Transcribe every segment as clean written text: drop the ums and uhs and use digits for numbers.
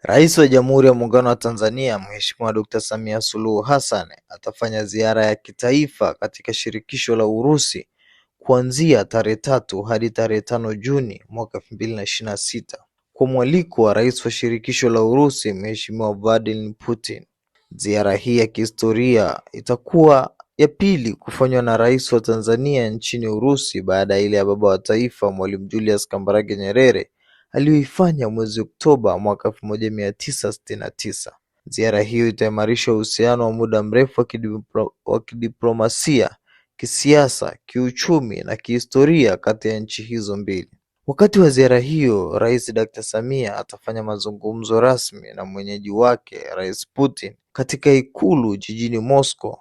Rais wa Jamhuri ya Muungano wa Tanzania Mheshimiwa Dr. Samia Suluhu Hassan atafanya ziara ya kitaifa katika shirikisho la Urusi kuanzia tarehe 3 hadi tarehe 5 Juni mwaka 2026 kwa mwaliko wa Rais wa shirikisho la Urusi Mheshimiwa Vladimir Putin. Ziara hii ya kihistoria itakuwa ya pili kufanywa na Rais wa Tanzania nchini Urusi baada ya ile ya baba wa taifa Mwalimu Julius Kambarage Nyerere aliyoifanya mwezi Oktoba mwaka 1969. Ziara hiyo itaimarisha uhusiano wa muda mrefu wa kidiplomasia, kisiasa, kiuchumi na kihistoria kati ya nchi hizo mbili. Wakati wa ziara hiyo, Rais Dr. Samia atafanya mazungumzo rasmi na mwenyeji wake Rais Putin katika ikulu jijini Moscow.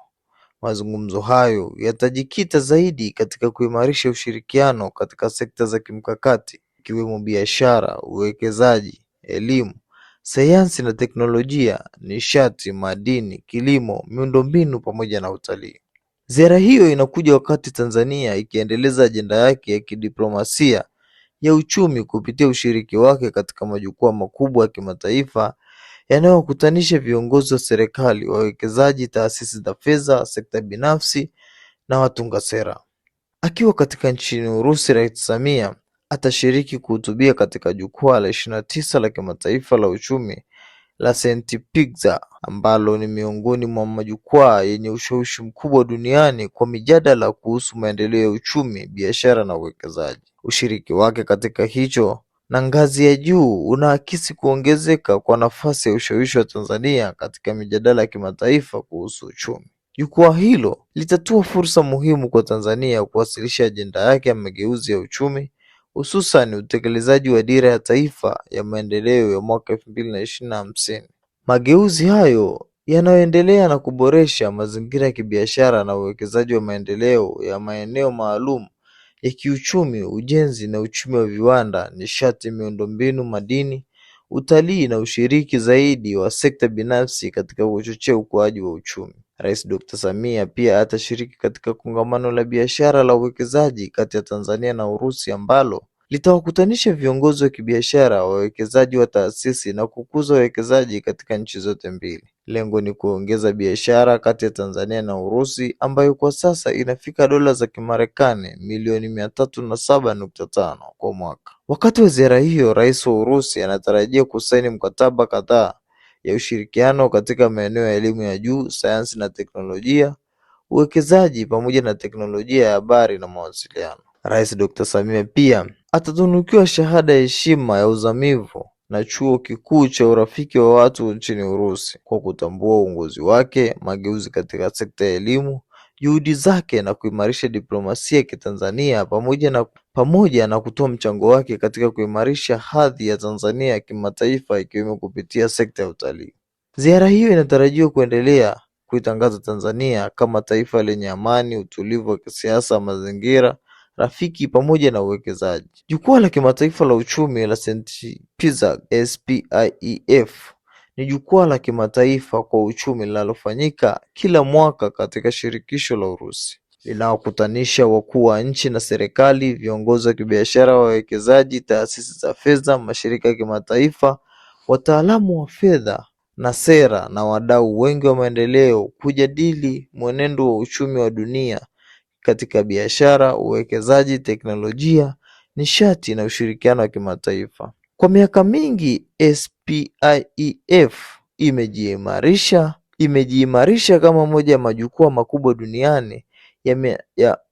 Mazungumzo hayo yatajikita zaidi katika kuimarisha ushirikiano katika sekta za kimkakati ikiwemo biashara, uwekezaji, elimu, sayansi na teknolojia, nishati, madini, kilimo, miundombinu pamoja na utalii. Ziara hiyo inakuja wakati Tanzania ikiendeleza ajenda yake ya kidiplomasia ya uchumi kupitia ushiriki wake katika majukwaa makubwa ya kimataifa yanayokutanisha viongozi wa serikali, wawekezaji, taasisi za fedha, sekta binafsi na watunga sera. Akiwa katika nchini Urusi, Rais Samia atashiriki kuhutubia katika jukwaa la 29 la kimataifa la uchumi la St. Petersburg ambalo ni miongoni mwa majukwaa yenye ushawishi mkubwa duniani kwa mijadala kuhusu maendeleo ya uchumi, biashara na uwekezaji. Ushiriki wake katika hicho na ngazi ya juu unaakisi kuongezeka kwa nafasi ya ushawishi wa Tanzania katika mijadala ya kimataifa kuhusu uchumi. Jukwaa hilo litatoa fursa muhimu kwa Tanzania kuwasilisha ajenda yake ya mageuzi ya uchumi, hususan utekelezaji wa dira ya taifa ya maendeleo ya mwaka 2050. Mageuzi hayo yanayoendelea na kuboresha mazingira ya kibiashara na uwekezaji wa maendeleo ya maeneo maalum ya kiuchumi, ujenzi na uchumi wa viwanda, nishati, miundombinu, madini, utalii na ushiriki zaidi wa sekta binafsi katika kuchochea ukuaji wa uchumi. Rais Dr. Samia pia atashiriki katika kongamano la biashara la uwekezaji kati ya Tanzania na Urusi ambalo litawakutanisha viongozi wa kibiashara, wawekezaji wa taasisi na kukuza uwekezaji katika nchi zote mbili. Lengo ni kuongeza biashara kati ya Tanzania na Urusi ambayo kwa sasa inafika dola za Kimarekani milioni 307.5 kwa mwaka. Wakati wa ziara hiyo, Rais wa Urusi anatarajia kusaini mkataba kadhaa ya ushirikiano katika maeneo ya elimu ya juu, sayansi na teknolojia, uwekezaji pamoja na teknolojia ya habari na mawasiliano. Rais Dr. Samia pia atatunukiwa shahada ya heshima ya uzamivu na Chuo Kikuu cha Urafiki wa Watu nchini Urusi kwa kutambua uongozi wake, mageuzi katika sekta ya elimu, juhudi zake na kuimarisha diplomasia ya Kitanzania pamoja na kutoa mchango wake katika kuimarisha hadhi ya Tanzania ya kimataifa ikiwemo kupitia sekta ya utalii. Ziara hiyo inatarajiwa kuendelea kuitangaza Tanzania kama taifa lenye amani, utulivu wa kisiasa, mazingira rafiki pamoja na uwekezaji. Jukwaa la kimataifa la uchumi la St. Petersburg SPIEF ni jukwaa la kimataifa kwa uchumi linalofanyika kila mwaka katika shirikisho la Urusi. Linaokutanisha wakuu wa nchi na serikali, viongozi wa kibiashara, wawekezaji, taasisi za fedha, mashirika ya kimataifa, wataalamu wa fedha na sera na wadau wengi wa maendeleo kujadili mwenendo wa uchumi wa dunia katika biashara, uwekezaji, teknolojia, nishati na ushirikiano wa kimataifa. Kwa miaka mingi SPIEF imejiimarisha kama moja ya majukwaa makubwa duniani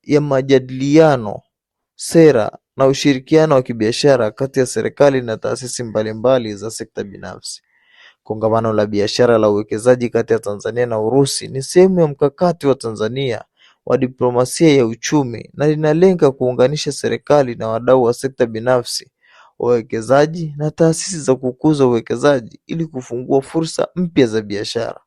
ya majadiliano, sera na ushirikiano wa kibiashara kati ya serikali na taasisi mbalimbali za sekta binafsi. Kongamano la biashara la uwekezaji kati ya Tanzania na Urusi ni sehemu ya mkakati wa Tanzania wa diplomasia ya uchumi na linalenga kuunganisha serikali na wadau wa sekta binafsi, wawekezaji na taasisi za kukuza uwekezaji ili kufungua fursa mpya za biashara,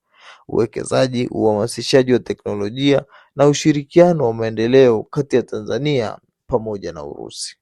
uwekezaji, uhamasishaji wa teknolojia na ushirikiano wa maendeleo kati ya Tanzania pamoja na Urusi.